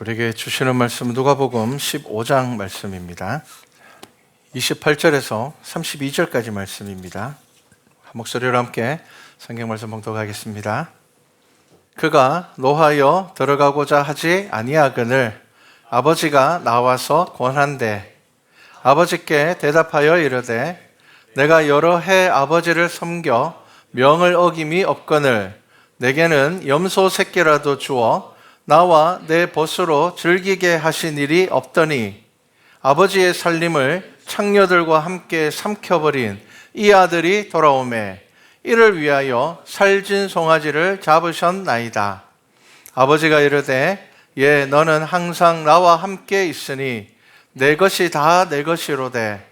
우리에게 주시는 말씀은 누가복음 15장 말씀입니다. 28절에서 32절까지 말씀입니다. 한 목소리로 함께 성경 말씀 봉독하겠습니다. 그가 노하여 들어가고자 하지 아니하거늘 아버지가 나와서 권한대 아버지께 대답하여 이르되 내가 여러 해 아버지를 섬겨 명을 어김이 없거늘 내게는 염소 새끼라도 주어 나와 내 벗으로 즐기게 하신 일이 없더니 아버지의 살림을 창녀들과 함께 삼켜버린 이 아들이 돌아오매 이를 위하여 살진 송아지를 잡으셨나이다. 아버지가 이르되 예 너는 항상 나와 함께 있으니 내 것이 다 내 것이로되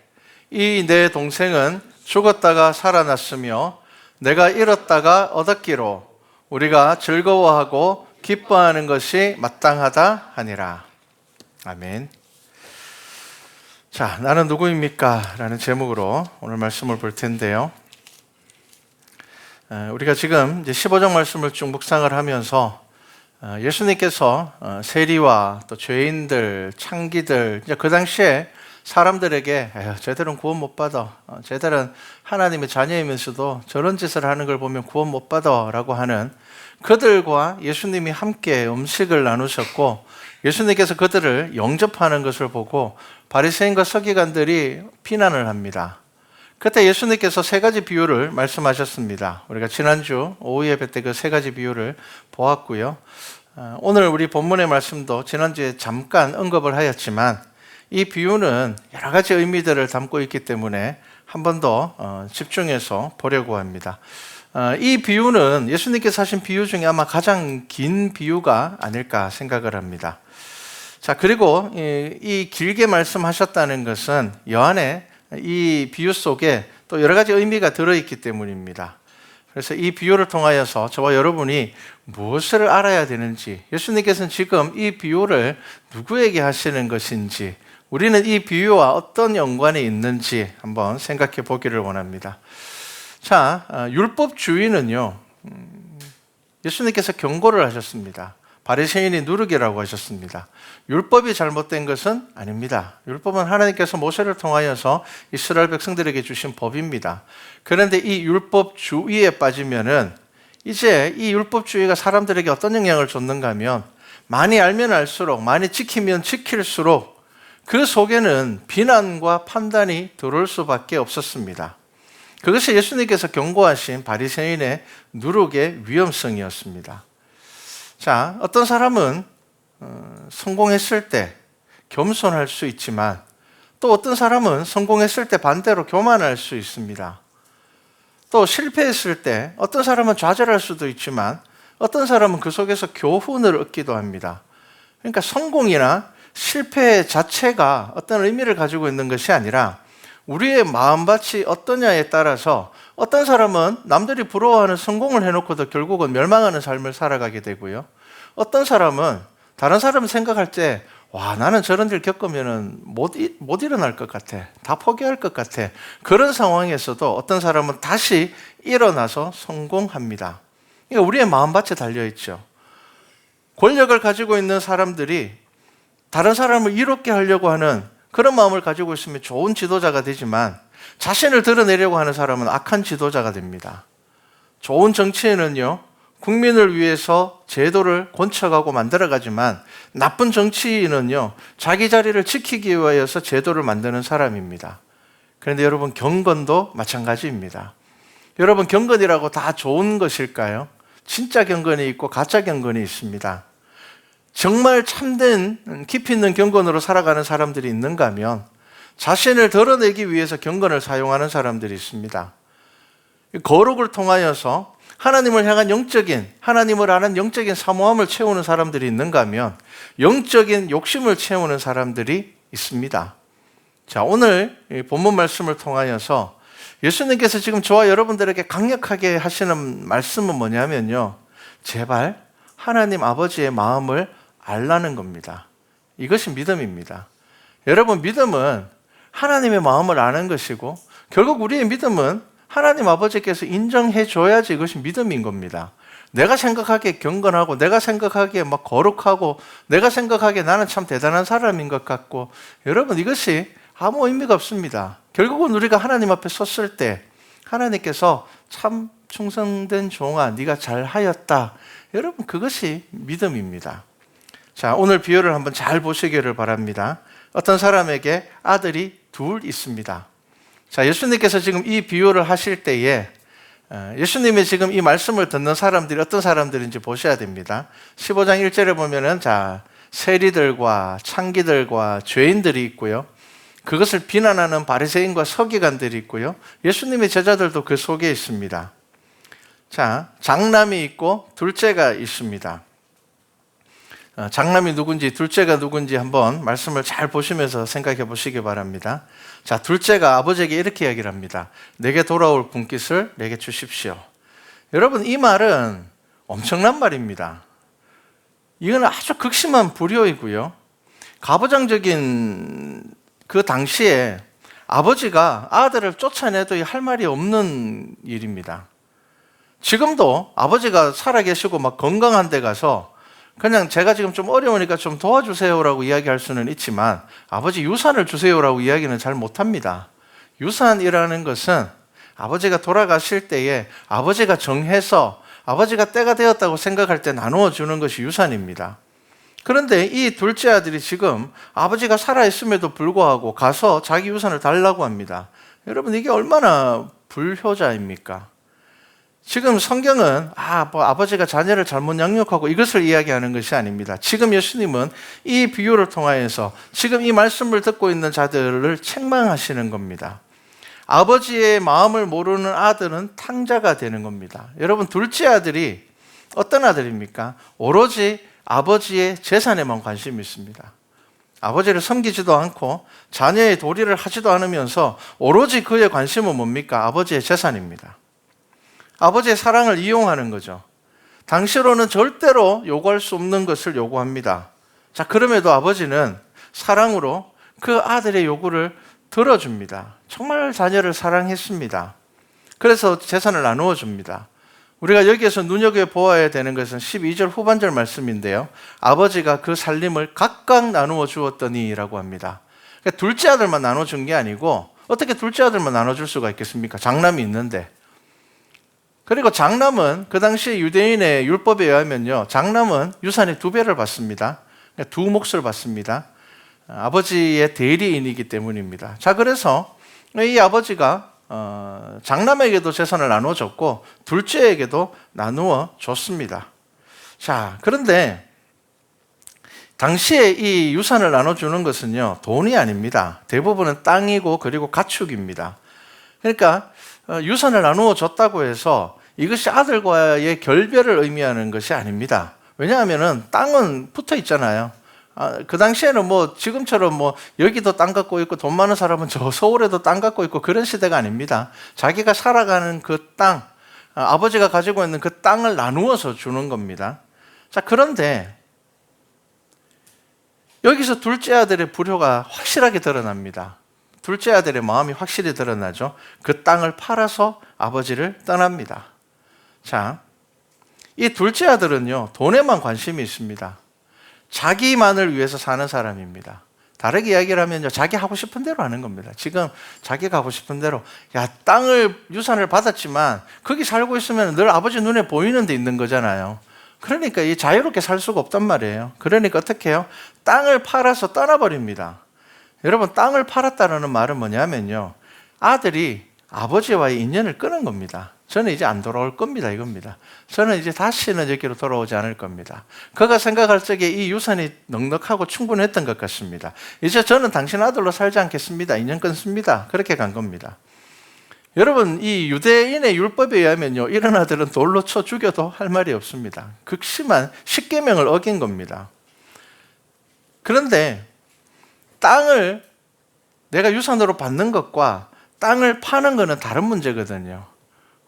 이 내 동생은 죽었다가 살아났으며 내가 잃었다가 얻었기로 우리가 즐거워하고 기뻐하는 것이 마땅하다 하니라. 아멘. 자, 나는 누구입니까? 라는 제목으로 오늘 말씀을 볼 텐데요. 우리가 지금 이제 15장 말씀을 쭉 묵상을 하면서 예수님께서 세리와 또 죄인들, 창기들, 이제 그 당시에 사람들에게 쟤들은 구원 못 받아. 쟤들은 하나님의 자녀이면서도 저런 짓을 하는 걸 보면 구원 못 받아 라고 하는 그들과 예수님이 함께 음식을 나누셨고 예수님께서 그들을 영접하는 것을 보고 바리새인과 서기관들이 비난을 합니다. 그때 예수님께서 세 가지 비유를 말씀하셨습니다. 우리가 지난주 오후 예배 때 그 세 가지 비유를 보았고요. 오늘 우리 본문의 말씀도 지난주에 잠깐 언급을 하였지만 이 비유는 여러 가지 의미들을 담고 있기 때문에 한 번 더 집중해서 보려고 합니다. 이 비유는 예수님께서 하신 비유 중에 아마 가장 긴 비유가 아닐까 생각을 합니다. 자, 그리고 이 길게 말씀하셨다는 것은 여 안에 이 비유 속에 또 여러 가지 의미가 들어있기 때문입니다. 그래서 이 비유를 통하여서 저와 여러분이 무엇을 알아야 되는지, 예수님께서는 지금 이 비유를 누구에게 하시는 것인지, 우리는 이 비유와 어떤 연관이 있는지 한번 생각해 보기를 원합니다. 자, 율법주의는요, 예수님께서 경고를 하셨습니다. 바리새인이 누르기라고 하셨습니다. 율법이 잘못된 것은 아닙니다. 율법은 하나님께서 모세를 통하여서 이스라엘 백성들에게 주신 법입니다. 그런데 이 율법주의에 빠지면은 이제 이 율법주의가 사람들에게 어떤 영향을 줬는가 하면 많이 알면 알수록, 많이 지키면 지킬수록 그 속에는 비난과 판단이 들어올 수밖에 없었습니다. 그것이 예수님께서 경고하신 바리새인의 누룩의 위험성이었습니다. 자, 어떤 사람은 성공했을 때 겸손할 수 있지만 또 어떤 사람은 성공했을 때 반대로 교만할 수 있습니다. 또 실패했을 때 어떤 사람은 좌절할 수도 있지만 어떤 사람은 그 속에서 교훈을 얻기도 합니다. 그러니까 성공이나 실패 자체가 어떤 의미를 가지고 있는 것이 아니라 우리의 마음밭이 어떠냐에 따라서 어떤 사람은 남들이 부러워하는 성공을 해놓고도 결국은 멸망하는 삶을 살아가게 되고요. 어떤 사람은 다른 사람이 생각할 때 와, 나는 저런 일 겪으면 못 일어날 것 같아. 다 포기할 것 같아. 그런 상황에서도 어떤 사람은 다시 일어나서 성공합니다. 그러니까 우리의 마음밭에 달려있죠. 권력을 가지고 있는 사람들이 다른 사람을 이롭게 하려고 하는 그런 마음을 가지고 있으면 좋은 지도자가 되지만 자신을 드러내려고 하는 사람은 악한 지도자가 됩니다. 좋은 정치인은요, 국민을 위해서 제도를 건축하고 만들어가지만 나쁜 정치인은요, 자기 자리를 지키기 위해서 제도를 만드는 사람입니다. 그런데 여러분, 경건도 마찬가지입니다. 여러분, 경건이라고 다 좋은 것일까요? 진짜 경건이 있고 가짜 경건이 있습니다. 정말 참된 깊이 있는 경건으로 살아가는 사람들이 있는가 하면 자신을 드러내기 위해서 경건을 사용하는 사람들이 있습니다. 거룩을 통하여서 하나님을 향한 하나님을 아는 영적인 사모함을 채우는 사람들이 있는가 하면 영적인 욕심을 채우는 사람들이 있습니다. 자, 오늘 본문 말씀을 통하여서 예수님께서 지금 저와 여러분들에게 강력하게 하시는 말씀은 뭐냐면요, 제발 하나님 아버지의 마음을 알라는 겁니다. 이것이 믿음입니다. 여러분, 믿음은 하나님의 마음을 아는 것이고 결국 우리의 믿음은 하나님 아버지께서 인정해 줘야지 이것이 믿음인 겁니다. 내가 생각하기에 경건하고 내가 생각하기에 막 거룩하고 내가 생각하기에 나는 참 대단한 사람인 것 같고, 여러분 이것이 아무 의미가 없습니다. 결국은 우리가 하나님 앞에 섰을 때 하나님께서 참 충성된 종아 네가 잘하였다, 여러분 그것이 믿음입니다. 자, 오늘 비유를 한번 잘 보시기를 바랍니다. 어떤 사람에게 아들이 둘 있습니다. 자, 예수님께서 지금 이 비유를 하실 때에 예수님이 지금 이 말씀을 듣는 사람들이 어떤 사람들인지 보셔야 됩니다. 15장 1절에 보면은 자, 세리들과 창기들과 죄인들이 있고요. 그것을 비난하는 바리새인과 서기관들이 있고요. 예수님의 제자들도 그 속에 있습니다. 자, 장남이 있고 둘째가 있습니다. 장남이 누군지 둘째가 누군지 한번 말씀을 잘 보시면서 생각해 보시기 바랍니다. 자, 둘째가 아버지에게 이렇게 이야기를 합니다. 내게 돌아올 분깃을 내게 주십시오. 여러분 이 말은 엄청난 말입니다. 이건 아주 극심한 불효이고요. 가부장적인 그 당시에 아버지가 아들을 쫓아내도 할 말이 없는 일입니다. 지금도 아버지가 살아계시고 막 건강한 데 가서 그냥 제가 지금 좀 어려우니까 좀 도와주세요라고 이야기할 수는 있지만 아버지 유산을 주세요라고 이야기는 잘 못합니다. 유산이라는 것은 아버지가 돌아가실 때에 아버지가 정해서 아버지가 때가 되었다고 생각할 때 나누어 주는 것이 유산입니다. 그런데 이 둘째 아들이 지금 아버지가 살아있음에도 불구하고 가서 자기 유산을 달라고 합니다. 여러분 이게 얼마나 불효자입니까? 지금 성경은 아버지가 자녀를 잘못 양육하고 이것을 이야기하는 것이 아닙니다. 지금 예수님은 이 비유를 통하여서 지금 이 말씀을 듣고 있는 자들을 책망하시는 겁니다. 아버지의 마음을 모르는 아들은 탕자가 되는 겁니다. 여러분 둘째 아들이 어떤 아들입니까? 오로지 아버지의 재산에만 관심이 있습니다. 아버지를 섬기지도 않고 자녀의 도리를 하지도 않으면서 오로지 그의 관심은 뭡니까? 아버지의 재산입니다. 아버지의 사랑을 이용하는 거죠. 당시로는 절대로 요구할 수 없는 것을 요구합니다. 자, 그럼에도 아버지는 사랑으로 그 아들의 요구를 들어줍니다. 정말 자녀를 사랑했습니다. 그래서 재산을 나누어 줍니다. 우리가 여기에서 눈여겨보아야 되는 것은 12절 후반절 말씀인데요. 아버지가 그 살림을 각각 나누어 주었더니 라고 합니다. 그러니까 둘째 아들만 나눠준 게 아니고 어떻게 둘째 아들만 나눠줄 수가 있겠습니까? 장남이 있는데. 그리고 장남은 그 당시 유대인의 율법에 의하면요, 장남은 유산의 2배를 받습니다. 그러니까 2몫을 받습니다. 아버지의 대리인이기 때문입니다. 자, 그래서 이 아버지가 장남에게도 재산을 나누어 줬고 둘째에게도 나누어 줬습니다. 자, 그런데 당시에 이 유산을 나눠주는 것은요, 돈이 아닙니다. 대부분은 땅이고 그리고 가축입니다. 그러니까 유산을 나누어 줬다고 해서 이것이 아들과의 결별을 의미하는 것이 아닙니다. 왜냐하면 땅은 붙어 있잖아요. 그 당시에는 뭐 지금처럼 뭐 여기도 땅 갖고 있고 돈 많은 사람은 저 서울에도 땅 갖고 있고 그런 시대가 아닙니다. 자기가 살아가는 그 땅, 아버지가 가지고 있는 그 땅을 나누어서 주는 겁니다. 자, 그런데 여기서 둘째 아들의 불효가 확실하게 드러납니다. 둘째 아들의 마음이 확실히 드러나죠. 그 땅을 팔아서 아버지를 떠납니다. 자, 이 둘째 아들은요, 돈에만 관심이 있습니다. 자기만을 위해서 사는 사람입니다. 다르게 이야기를 하면요, 자기 하고 싶은 대로 하는 겁니다. 지금 자기가 하고 싶은 대로, 유산을 받았지만 거기 살고 있으면 늘 아버지 눈에 보이는 데 있는 거잖아요. 그러니까 이 자유롭게 살 수가 없단 말이에요. 그러니까 어떻게 해요? 땅을 팔아서 떠나버립니다. 여러분, 땅을 팔았다는 말은 뭐냐면요, 아들이 아버지와의 인연을 끊은 겁니다. 저는 이제 안 돌아올 겁니다, 이겁니다. 저는 이제 다시는 여기로 돌아오지 않을 겁니다. 그가 생각할 적에 이 유산이 넉넉하고 충분했던 것 같습니다. 이제 저는 당신 아들로 살지 않겠습니다. 인연 끊습니다. 그렇게 간 겁니다. 여러분, 이 유대인의 율법에 의하면요, 이런 아들은 돌로 쳐 죽여도 할 말이 없습니다. 극심한 십계명을 어긴 겁니다. 그런데 땅을 내가 유산으로 받는 것과 땅을 파는 것은 다른 문제거든요.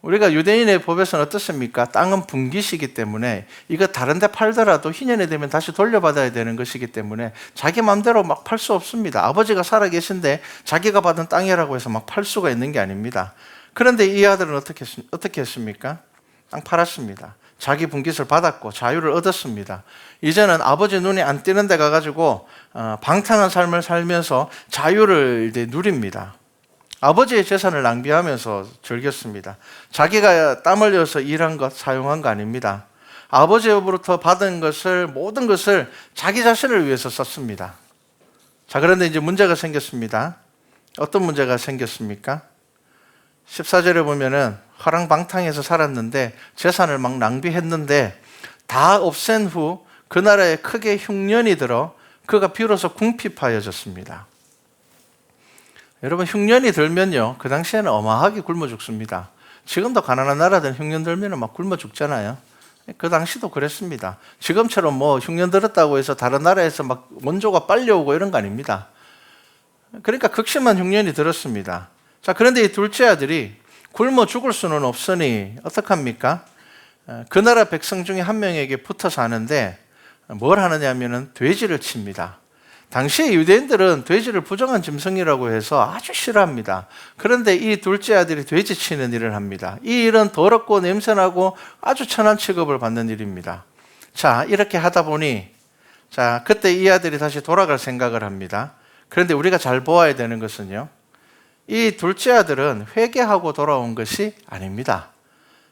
우리가 유대인의 법에서는 어떻습니까? 땅은 분깃이기 때문에 이거 다른 데 팔더라도 희년이 되면 다시 돌려받아야 되는 것이기 때문에 자기 마음대로 막 팔 수 없습니다. 아버지가 살아계신데 자기가 받은 땅이라고 해서 막 팔 수가 있는 게 아닙니다. 그런데 이 아들은 어떻게 했습니까? 땅 팔았습니다. 자기 분깃을 받았고 자유를 얻었습니다. 이제는 아버지 눈이 안 띄는 데 가가지고 방탕한 삶을 살면서 자유를 이제 누립니다. 아버지의 재산을 낭비하면서 즐겼습니다. 자기가 땀 흘려서 일한 것, 사용한 거 아닙니다. 아버지로부터 받은 것을, 모든 것을 자기 자신을 위해서 썼습니다. 자, 그런데 이제 문제가 생겼습니다. 어떤 문제가 생겼습니까? 14절에 보면은 화랑방탕해서 살았는데 재산을 막 낭비했는데 다 없앤 후 그 나라에 크게 흉년이 들어 그가 비로소 궁핍하여졌습니다. 여러분, 흉년이 들면요, 그 당시에는 어마하게 굶어 죽습니다. 지금도 가난한 나라들은 흉년 들면 막 굶어 죽잖아요. 그 당시도 그랬습니다. 지금처럼 뭐 흉년 들었다고 해서 다른 나라에서 막 원조가 빨려오고 이런 거 아닙니다. 그러니까 극심한 흉년이 들었습니다. 자, 그런데 이 둘째 아들이 굶어 죽을 수는 없으니 어떡합니까? 그 나라 백성 중에 한 명에게 붙어 사는데 뭘 하느냐 하면은 돼지를 칩니다. 당시에 유대인들은 돼지를 부정한 짐승이라고 해서 아주 싫어합니다. 그런데 이 둘째 아들이 돼지 치는 일을 합니다. 이 일은 더럽고 냄새나고 아주 천한 취급을 받는 일입니다. 자, 이렇게 하다 보니, 자, 그때 이 아들이 다시 돌아갈 생각을 합니다. 그런데 우리가 잘 보아야 되는 것은요, 이 둘째 아들은 회개하고 돌아온 것이 아닙니다.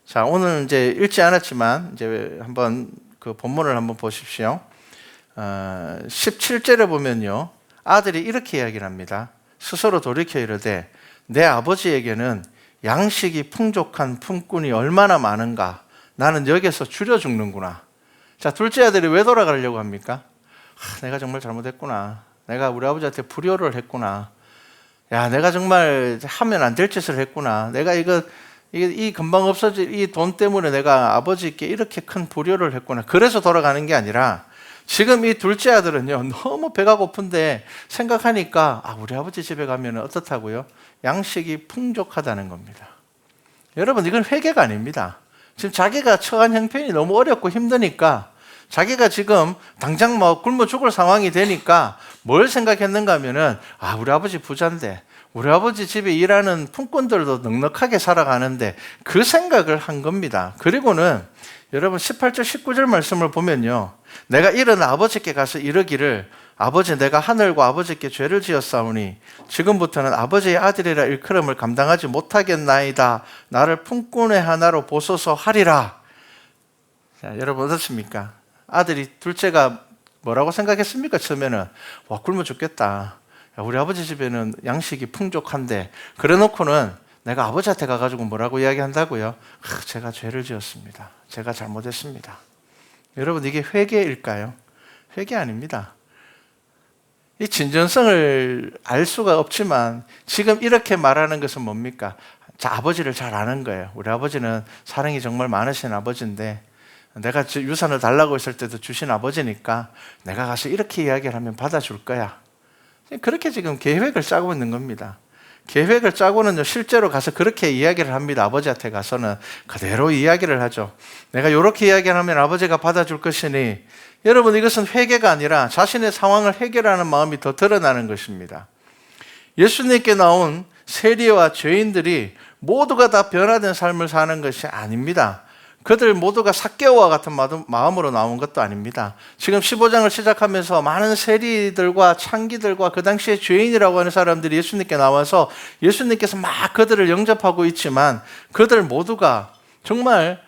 자, 오늘 이제 읽지 않았지만 이제 한번 그 본문을 한번 보십시오. 17절에 보면요, 아들이 이렇게 이야기를 합니다. 스스로 돌이켜 이르되 내 아버지에게는 양식이 풍족한 품꾼이 얼마나 많은가. 나는 여기서 줄여 죽는구나. 자, 둘째 아들이 왜 돌아가려고 합니까? 내가 정말 잘못했구나. 내가 우리 아버지한테 불효를 했구나. 야, 내가 정말 하면 안 될 짓을 했구나. 내가 이 금방 없어질 이 돈 때문에 내가 아버지께 이렇게 큰 불효를 했구나. 그래서 돌아가는 게 아니라 지금 이 둘째 아들은요, 너무 배가 고픈데 생각하니까 우리 아버지 집에 가면 어떻다고요? 양식이 풍족하다는 겁니다. 여러분, 이건 회개가 아닙니다. 지금 자기가 처한 형편이 너무 어렵고 힘드니까 자기가 지금 당장 뭐 굶어 죽을 상황이 되니까 뭘 생각했는가 하면은 우리 아버지 부자인데 우리 아버지 집에 일하는 품꾼들도 넉넉하게 살아가는데 그 생각을 한 겁니다. 그리고는 여러분 18절 19절 말씀을 보면요, 내가 일어나 아버지께 가서 이르기를 아버지, 내가 하늘과 아버지께 죄를 지었사오니 지금부터는 아버지의 아들이라 일컬음을 감당하지 못하겠나이다. 나를 품꾼의 하나로 보소서 하리라. 자, 여러분 어떻습니까? 아들이, 둘째가 뭐라고 생각했습니까? 처음에는 굶어 죽겠다. 우리 아버지 집에는 양식이 풍족한데, 그래 놓고는 내가 아버지한테 가가지고 뭐라고 이야기한다고요? 제가 죄를 지었습니다. 제가 잘못했습니다. 여러분, 이게 회개일까요? 회개 아닙니다. 이 진정성을 알 수가 없지만 지금 이렇게 말하는 것은 뭡니까? 자, 아버지를 잘 아는 거예요. 우리 아버지는 사랑이 정말 많으신 아버지인데 내가 유산을 달라고 했을 때도 주신 아버지니까 내가 가서 이렇게 이야기를 하면 받아줄 거야. 그렇게 지금 계획을 짜고 있는 겁니다. 계획을 짜고는 실제로 가서 그렇게 이야기를 합니다. 아버지한테 가서는 그대로 이야기를 하죠. 내가 이렇게 이야기를 하면 아버지가 받아줄 것이니. 여러분, 이것은 회개가 아니라 자신의 상황을 해결하는 마음이 더 드러나는 것입니다. 예수님께 나온 세리와 죄인들이 모두가 다 변화된 삶을 사는 것이 아닙니다. 그들 모두가 삭개오와 같은 마음으로 나온 것도 아닙니다. 지금 15장을 시작하면서 많은 세리들과 창기들과 그 당시에 죄인이라고 하는 사람들이 예수님께 나와서 예수님께서 막 그들을 영접하고 있지만 그들 모두가 정말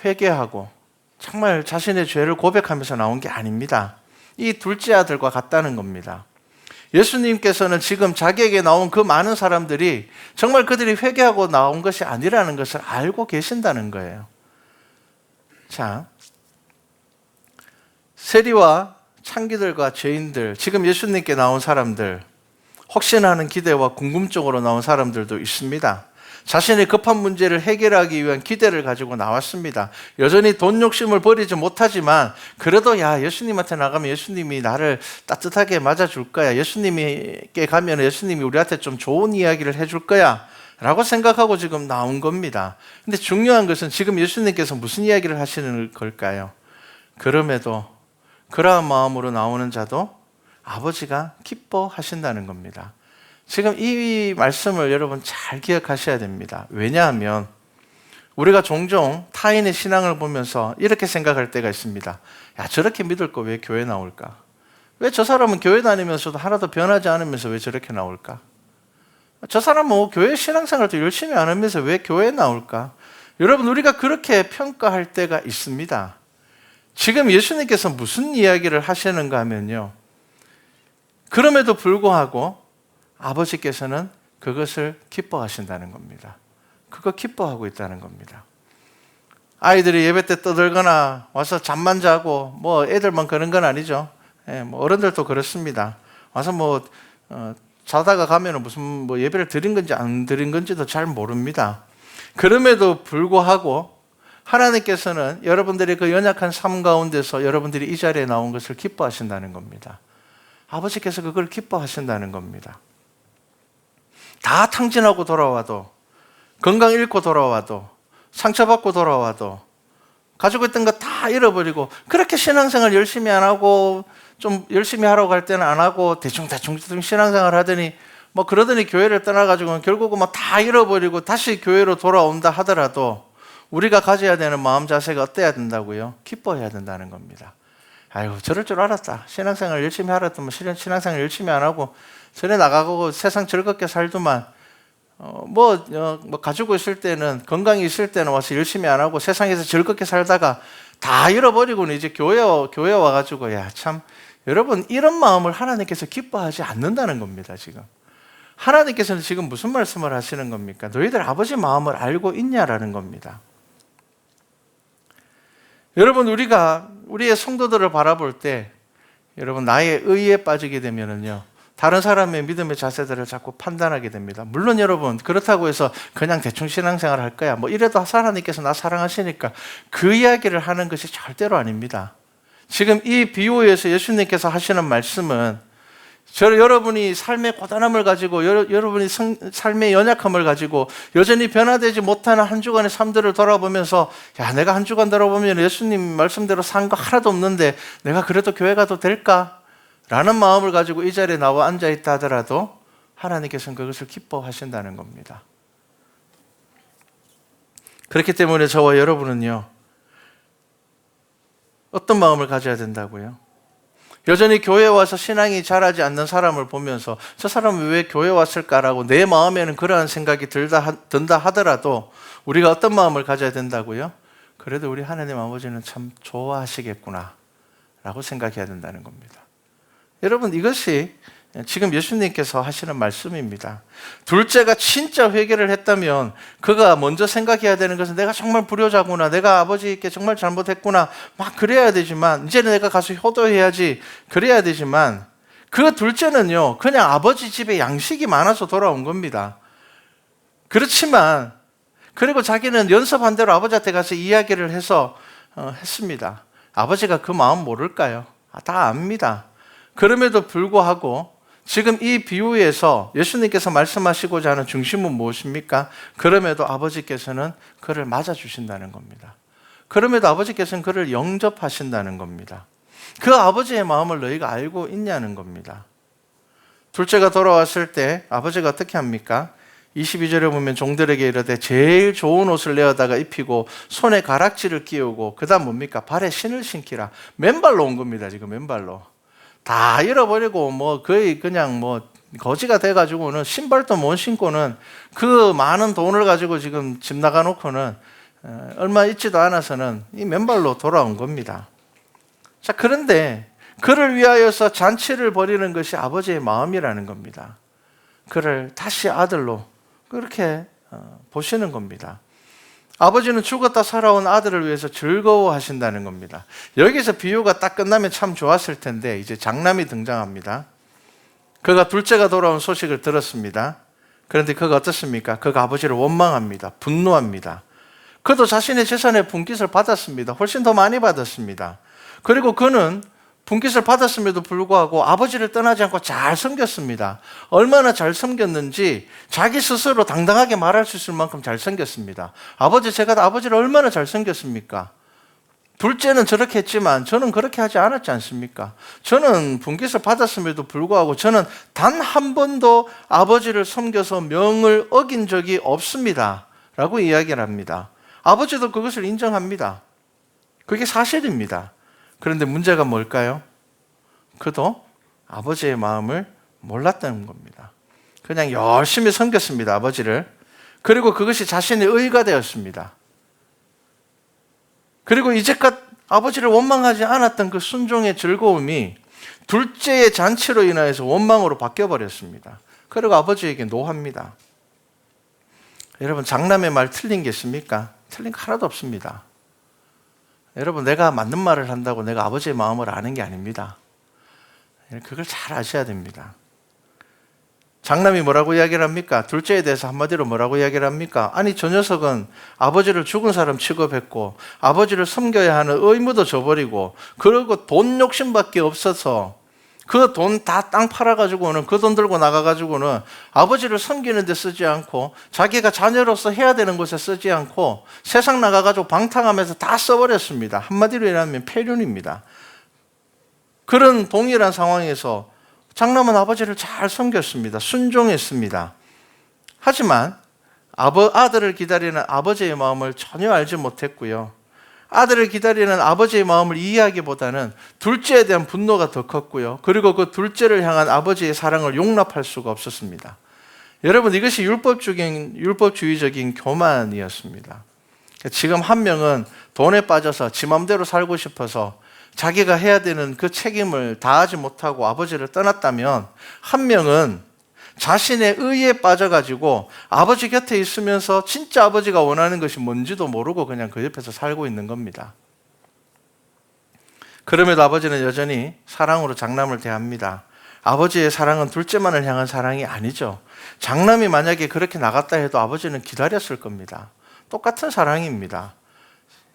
회개하고 정말 자신의 죄를 고백하면서 나온 게 아닙니다. 이 둘째 아들과 같다는 겁니다. 예수님께서는 지금 자기에게 나온 그 많은 사람들이 정말 그들이 회개하고 나온 것이 아니라는 것을 알고 계신다는 거예요. 자, 세리와 창기들과 죄인들, 지금 예수님께 나온 사람들, 혹시나 하는 기대와 궁금증으로 나온 사람들도 있습니다. 자신의 급한 문제를 해결하기 위한 기대를 가지고 나왔습니다. 여전히 돈 욕심을 버리지 못하지만 그래도 예수님한테 나가면 예수님이 나를 따뜻하게 맞아줄 거야. 예수님께 가면 예수님이 우리한테 좀 좋은 이야기를 해줄 거야 라고 생각하고 지금 나온 겁니다. 근데 중요한 것은 지금 예수님께서 무슨 이야기를 하시는 걸까요? 그럼에도 그러한 마음으로 나오는 자도 아버지가 기뻐하신다는 겁니다. 지금 이 말씀을 여러분 잘 기억하셔야 됩니다. 왜냐하면 우리가 종종 타인의 신앙을 보면서 이렇게 생각할 때가 있습니다. 야, 저렇게 믿을 거 왜 교회 나올까? 왜 저 사람은 교회 다니면서도 하나도 변하지 않으면서 왜 저렇게 나올까? 저 사람은 뭐 교회 신앙생활도 열심히 안 하면서 왜 교회에 나올까? 여러분, 우리가 그렇게 평가할 때가 있습니다. 지금 예수님께서 무슨 이야기를 하시는가 하면요, 그럼에도 불구하고 아버지께서는 그것을 기뻐하신다는 겁니다. 그거 기뻐하고 있다는 겁니다. 아이들이 예배 때 떠들거나 와서 잠만 자고, 뭐 애들만 그런 건 아니죠. 뭐 어른들도 그렇습니다. 와서 자다가 가면은 무슨 뭐 예배를 드린 건지 안 드린 건지도 잘 모릅니다. 그럼에도 불구하고 하나님께서는 여러분들의 그 연약한 삶 가운데서 여러분들이 이 자리에 나온 것을 기뻐하신다는 겁니다. 아버지께서 그걸 기뻐하신다는 겁니다. 다 탕진하고 돌아와도, 건강 잃고 돌아와도, 상처받고 돌아와도, 가지고 있던 거 다 잃어버리고, 그렇게 신앙생활 열심히 안 하고 좀 열심히 하라고 할 때는 안 하고 대충 신앙생활 하더니 뭐 그러더니 교회를 떠나가지고 결국은 뭐 다 잃어버리고 다시 교회로 돌아온다 하더라도 우리가 가져야 되는 마음 자세가 어때야 된다고요? 기뻐해야 된다는 겁니다. 아이고, 저럴 줄 알았다. 신앙생활 열심히 하랬더만 신앙생활 열심히 안 하고 전에 나가고 세상 즐겁게 살더만 가지고 있을 때는, 건강이 있을 때는 와서 열심히 안 하고 세상에서 즐겁게 살다가 다 잃어버리고는 이제 교회 와가지고, 야, 참, 여러분, 이런 마음을 하나님께서 기뻐하지 않는다는 겁니다, 지금. 하나님께서는 지금 무슨 말씀을 하시는 겁니까? 너희들 아버지 마음을 알고 있냐라는 겁니다. 여러분, 우리가 우리의 성도들을 바라볼 때, 여러분, 나의 의에 빠지게 되면은요, 다른 사람의 믿음의 자세들을 자꾸 판단하게 됩니다. 물론 여러분, 그렇다고 해서 그냥 대충 신앙생활 할 거야, 뭐 이래도 하나님께서 나 사랑하시니까 그 이야기를 하는 것이 절대로 아닙니다. 지금 이 비유에서 예수님께서 하시는 말씀은 여러분이 삶의 고단함을 가지고, 여러분이 삶의 연약함을 가지고 여전히 변화되지 못하는 한 주간의 삶들을 돌아보면서, 야, 내가 한 주간 돌아보면 예수님 말씀대로 산 거 하나도 없는데 내가 그래도 교회 가도 될까? 라는 마음을 가지고 이 자리에 나와 앉아있다 하더라도 하나님께서는 그것을 기뻐하신다는 겁니다. 그렇기 때문에 저와 여러분은요, 어떤 마음을 가져야 된다고요? 여전히 교회에 와서 신앙이 자라지 않는 사람을 보면서 저 사람은 왜 교회에 왔을까라고 내 마음에는 그러한 생각이 든다 하더라도 우리가 어떤 마음을 가져야 된다고요? 그래도 우리 하나님 아버지는 참 좋아하시겠구나 라고 생각해야 된다는 겁니다. 여러분, 이것이 지금 예수님께서 하시는 말씀입니다. 둘째가 진짜 회개를 했다면 그가 먼저 생각해야 되는 것은 내가 정말 불효자구나, 내가 아버지께 정말 잘못했구나, 막 그래야 되지만, 이제는 내가 가서 효도해야지 그래야 되지만, 그 둘째는요, 그냥 아버지 집에 양식이 많아서 돌아온 겁니다. 그렇지만 그리고 자기는 연습한 대로 아버지한테 가서 이야기를 해서 했습니다. 아버지가 그 마음 모를까요? 다 압니다. 그럼에도 불구하고 지금 이 비유에서 예수님께서 말씀하시고자 하는 중심은 무엇입니까? 그럼에도 아버지께서는 그를 맞아주신다는 겁니다. 그럼에도 아버지께서는 그를 영접하신다는 겁니다. 그 아버지의 마음을 너희가 알고 있냐는 겁니다. 둘째가 돌아왔을 때 아버지가 어떻게 합니까? 22절에 보면 종들에게 이르되 제일 좋은 옷을 내어다가 입히고 손에 가락지를 끼우고 그 다음 뭡니까? 발에 신을 신기라. 맨발로 온 겁니다. 지금 맨발로. 다 잃어버리고 거의 그냥 거지가 돼가지고는 신발도 못 신고는 그 많은 돈을 가지고 지금 집 나가놓고는 얼마 있지도 않아서는 이 맨발로 돌아온 겁니다. 자, 그런데 그를 위하여서 잔치를 벌이는 것이 아버지의 마음이라는 겁니다. 그를 다시 아들로 그렇게 보시는 겁니다. 아버지는 죽었다 살아온 아들을 위해서 즐거워하신다는 겁니다. 여기서 비유가 딱 끝나면 참 좋았을 텐데 이제 장남이 등장합니다. 그가 둘째가 돌아온 소식을 들었습니다. 그런데 그가 어떻습니까? 그가 아버지를 원망합니다. 분노합니다. 그도 자신의 재산의 분깃을 받았습니다. 훨씬 더 많이 받았습니다. 그리고 그는 분깃을 받았음에도 불구하고 아버지를 떠나지 않고 잘 섬겼습니다. 얼마나 잘 섬겼는지 자기 스스로 당당하게 말할 수 있을 만큼 잘 섬겼습니다. 제가 아버지를 얼마나 잘 섬겼습니까? 둘째는 저렇게 했지만 저는 그렇게 하지 않았지 않습니까? 저는 분깃을 받았음에도 불구하고 저는 단 한 번도 아버지를 섬겨서 명을 어긴 적이 없습니다 라고 이야기를 합니다. 아버지도 그것을 인정합니다. 그게 사실입니다. 그런데 문제가 뭘까요? 그도 아버지의 마음을 몰랐다는 겁니다. 그냥 열심히 섬겼습니다, 아버지를. 그리고 그것이 자신의 의가 되었습니다. 그리고 이제껏 아버지를 원망하지 않았던 그 순종의 즐거움이 둘째의 잔치로 인하여서 원망으로 바뀌어버렸습니다. 그리고 아버지에게 노합니다. 여러분, 장남의 말 틀린 게 있습니까? 틀린 거 하나도 없습니다. 여러분, 내가 맞는 말을 한다고 내가 아버지의 마음을 아는 게 아닙니다. 그걸 잘 아셔야 됩니다. 장남이 뭐라고 이야기를 합니까? 둘째에 대해서 한마디로 뭐라고 이야기를 합니까? 아니, 저 녀석은 아버지를 죽은 사람 취급했고 아버지를 섬겨야 하는 의무도 저버리고 그리고 돈 욕심밖에 없어서 그 돈 다 땅 팔아가지고는 그 돈 들고 나가가지고는 아버지를 섬기는 데 쓰지 않고 자기가 자녀로서 해야 되는 곳에 쓰지 않고 세상 나가가지고 방탕하면서 다 써버렸습니다. 한마디로 얘기하면 폐륜입니다. 그런 동일한 상황에서 장남은 아버지를 잘 섬겼습니다. 순종했습니다. 하지만 아들을 기다리는 아버지의 마음을 전혀 알지 못했고요. 아들을 기다리는 아버지의 마음을 이해하기보다는 둘째에 대한 분노가 더 컸고요. 그리고 그 둘째를 향한 아버지의 사랑을 용납할 수가 없었습니다. 여러분, 이것이 율법주의적인 교만이었습니다. 지금 한 명은 돈에 빠져서 지 맘대로 살고 싶어서 자기가 해야 되는 그 책임을 다하지 못하고 아버지를 떠났다면, 한 명은 자신의 의에 빠져가지고 아버지 곁에 있으면서 진짜 아버지가 원하는 것이 뭔지도 모르고 그냥 그 옆에서 살고 있는 겁니다. 그럼에도 아버지는 여전히 사랑으로 장남을 대합니다. 아버지의 사랑은 둘째만을 향한 사랑이 아니죠. 장남이 만약에 그렇게 나갔다 해도 아버지는 기다렸을 겁니다. 똑같은 사랑입니다.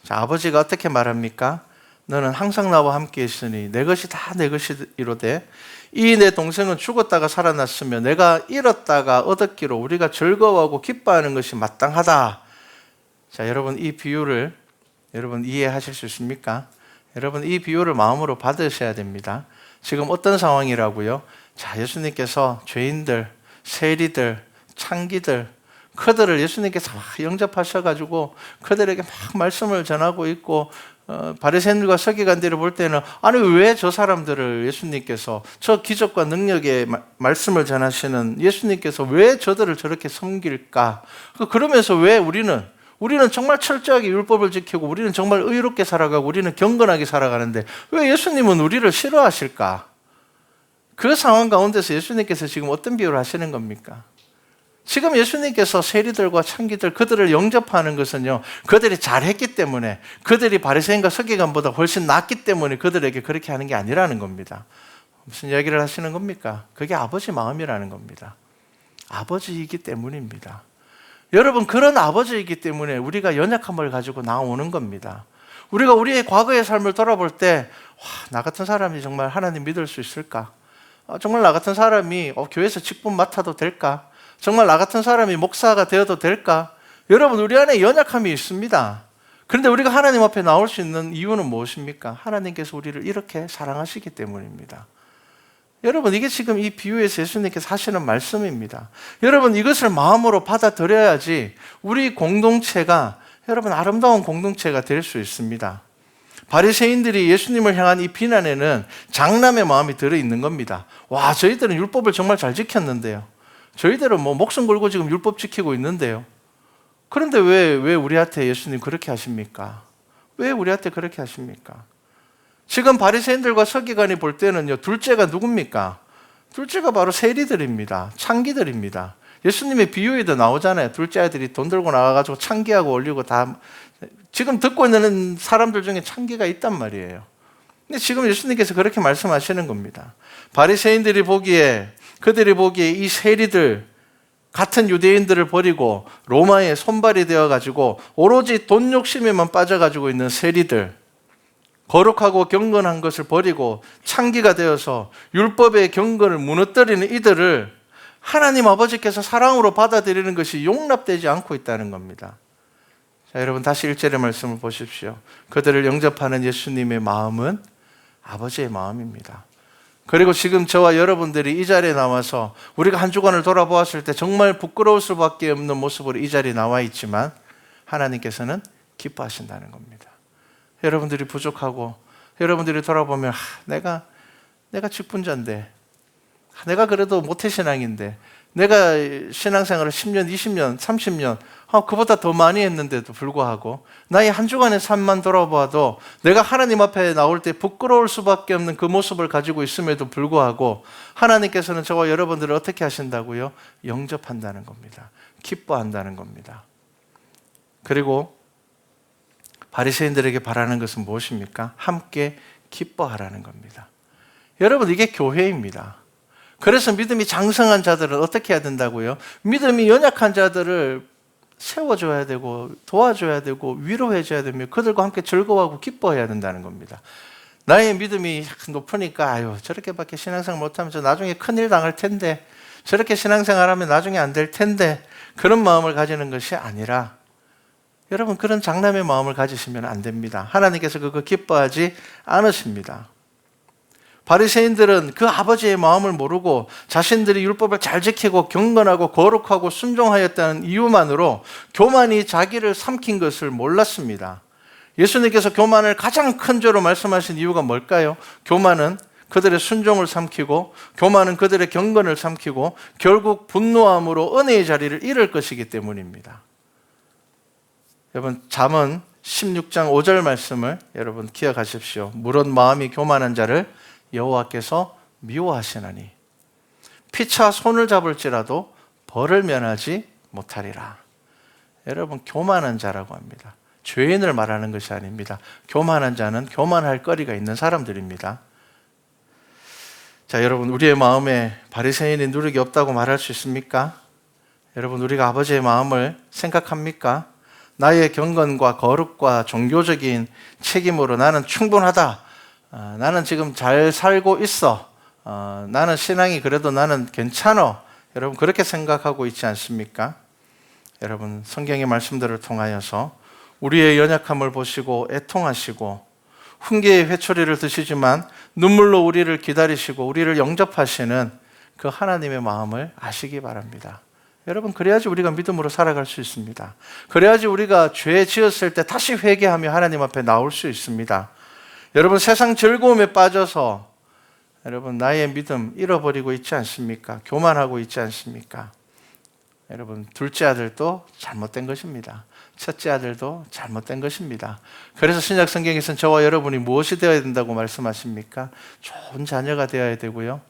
자, 아버지가 어떻게 말합니까? 너는 항상 나와 함께 있으니 내 것이 다 내 것이로되 이 내 동생은 죽었다가 살아났으며 내가 잃었다가 얻었기로 우리가 즐거워하고 기뻐하는 것이 마땅하다. 자, 여러분, 이 비유를 여러분 이해하실 수 있습니까? 여러분, 이 비유를 마음으로 받으셔야 됩니다. 지금 어떤 상황이라고요? 자, 예수님께서 죄인들, 세리들, 창기들, 그들을 예수님께서 막 영접하셔가지고 그들에게 막 말씀을 전하고 있고, 바리새인들과 서기관들을 볼 때는 아니, 왜 저 사람들을 예수님께서, 저 기적과 능력의 말씀을 전하시는 예수님께서 왜 저들을 저렇게 섬길까? 그러면서 왜 우리는 정말 철저하게 율법을 지키고 우리는 정말 의롭게 살아가고 우리는 경건하게 살아가는데 왜 예수님은 우리를 싫어하실까? 그 상황 가운데서 예수님께서 지금 어떤 비유를 하시는 겁니까? 지금 예수님께서 세리들과 창기들, 그들을 영접하는 것은요, 그들이 잘했기 때문에, 그들이 바리새인과 서기관보다 훨씬 낫기 때문에 그들에게 그렇게 하는 게 아니라는 겁니다. 무슨 이야기를 하시는 겁니까? 그게 아버지 마음이라는 겁니다. 아버지이기 때문입니다. 여러분, 그런 아버지이기 때문에 우리가 연약함을 가지고 나오는 겁니다. 우리가 우리의 과거의 삶을 돌아볼 때, 나 같은 사람이 정말 하나님 믿을 수 있을까? 정말 나 같은 사람이 교회에서 직분 맡아도 될까? 정말 나 같은 사람이 목사가 되어도 될까? 여러분, 우리 안에 연약함이 있습니다. 그런데 우리가 하나님 앞에 나올 수 있는 이유는 무엇입니까? 하나님께서 우리를 이렇게 사랑하시기 때문입니다. 여러분, 이게 지금 이 비유에서 예수님께서 하시는 말씀입니다. 여러분, 이것을 마음으로 받아들여야지 우리 공동체가, 여러분, 아름다운 공동체가 될 수 있습니다. 바리새인들이 예수님을 향한 이 비난에는 장남의 마음이 들어있는 겁니다. 와, 저희들은 율법을 정말 잘 지켰는데요. 저희들은 목숨 걸고 지금 율법 지키고 있는데요. 그런데 왜 우리한테 예수님 그렇게 하십니까? 왜 우리한테 그렇게 하십니까? 지금 바리새인들과 서기관이 볼 때는요, 둘째가 누굽니까? 둘째가 바로 세리들입니다. 창기들입니다. 예수님의 비유에도 나오잖아요. 둘째 아들이 돈 들고 나가가지고 창기하고 올리고 다, 지금 듣고 있는 사람들 중에 창기가 있단 말이에요. 근데 지금 예수님께서 그렇게 말씀하시는 겁니다. 바리새인들이 보기에, 그들이 보기에 이 세리들, 같은 유대인들을 버리고 로마의 손발이 되어가지고 오로지 돈 욕심에만 빠져가지고 있는 세리들, 거룩하고 경건한 것을 버리고 창기가 되어서 율법의 경건을 무너뜨리는 이들을 하나님 아버지께서 사랑으로 받아들이는 것이 용납되지 않고 있다는 겁니다. 자, 여러분, 다시 1절의 말씀을 보십시오. 그들을 영접하는 예수님의 마음은 아버지의 마음입니다. 그리고 지금 저와 여러분들이 이 자리에 나와서 우리가 한 주간을 돌아보았을 때 정말 부끄러울 수밖에 없는 모습으로 이 자리에 나와 있지만, 하나님께서는 기뻐하신다는 겁니다. 여러분들이 부족하고 여러분들이 돌아보면 내가 직분자인데, 내가 그래도 모태신앙인데, 내가 신앙생활을 10년, 20년, 30년 그보다 더 많이 했는데도 불구하고 나의 한 주간의 삶만 돌아봐도 내가 하나님 앞에 나올 때 부끄러울 수밖에 없는 그 모습을 가지고 있음에도 불구하고 하나님께서는 저와 여러분들을 어떻게 하신다고요? 영접한다는 겁니다. 기뻐한다는 겁니다. 그리고 바리새인들에게 바라는 것은 무엇입니까? 함께 기뻐하라는 겁니다. 여러분, 이게 교회입니다. 그래서 믿음이 장성한 자들은 어떻게 해야 된다고요? 믿음이 연약한 자들을 세워줘야 되고 도와줘야 되고 위로해줘야 되며 그들과 함께 즐거워하고 기뻐해야 된다는 겁니다. 나의 믿음이 높으니까 저렇게밖에 신앙생활 못하면 저 나중에 큰일 당할 텐데, 저렇게 신앙생활하면 나중에 안 될 텐데, 그런 마음을 가지는 것이 아니라, 여러분, 그런 장남의 마음을 가지시면 안 됩니다. 하나님께서 그거 기뻐하지 않으십니다. 바리새인들은 그 아버지의 마음을 모르고 자신들이 율법을 잘 지키고 경건하고 거룩하고 순종하였다는 이유만으로 교만이 자기를 삼킨 것을 몰랐습니다. 예수님께서 교만을 가장 큰 죄로 말씀하신 이유가 뭘까요? 교만은 그들의 순종을 삼키고, 교만은 그들의 경건을 삼키고 결국 분노함으로 은혜의 자리를 잃을 것이기 때문입니다. 여러분, 잠언 16장 5절 말씀을 여러분 기억하십시오. 물은 마음이 교만한 자를 여호와께서 미워하시나니 피차 손을 잡을지라도 벌을 면하지 못하리라. 여러분, 교만한 자라고 합니다. 죄인을 말하는 것이 아닙니다. 교만한 자는 교만할 거리가 있는 사람들입니다. 자, 여러분, 우리의 마음에 바리새인이 누룩이 없다고 말할 수 있습니까? 여러분, 우리가 아버지의 마음을 생각합니까? 나의 경건과 거룩과 종교적인 책임으로 나는 충분하다, 나는 지금 잘 살고 있어, 나는 신앙이 그래도 나는 괜찮아, 여러분 그렇게 생각하고 있지 않습니까? 여러분, 성경의 말씀들을 통하여서 우리의 연약함을 보시고 애통하시고 훈계의 회초리를 드시지만 눈물로 우리를 기다리시고 우리를 영접하시는 그 하나님의 마음을 아시기 바랍니다. 여러분, 그래야지 우리가 믿음으로 살아갈 수 있습니다. 그래야지 우리가 죄 지었을 때 다시 회개하며 하나님 앞에 나올 수 있습니다. 여러분, 세상 즐거움에 빠져서 여러분 나의 믿음 잃어버리고 있지 않습니까? 교만하고 있지 않습니까? 여러분, 둘째 아들도 잘못된 것입니다. 첫째 아들도 잘못된 것입니다. 그래서 신약 성경에서는 저와 여러분이 무엇이 되어야 된다고 말씀하십니까? 좋은 자녀가 되어야 되고요,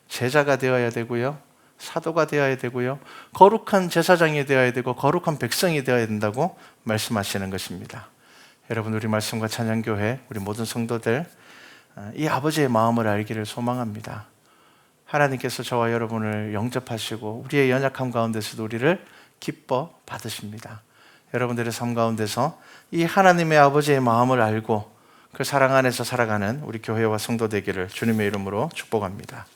제자가 되어야 되고요, 사도가 되어야 되고요, 거룩한 제사장이 되어야 되고 거룩한 백성이 되어야 된다고 말씀하시는 것입니다. 여러분, 우리 말씀과 찬양교회 우리 모든 성도들 이 아버지의 마음을 알기를 소망합니다. 하나님께서 저와 여러분을 영접하시고 우리의 연약함 가운데서도 우리를 기뻐 받으십니다. 여러분들의 삶 가운데서 이 하나님의 아버지의 마음을 알고 그 사랑 안에서 살아가는 우리 교회와 성도 되기를 주님의 이름으로 축복합니다.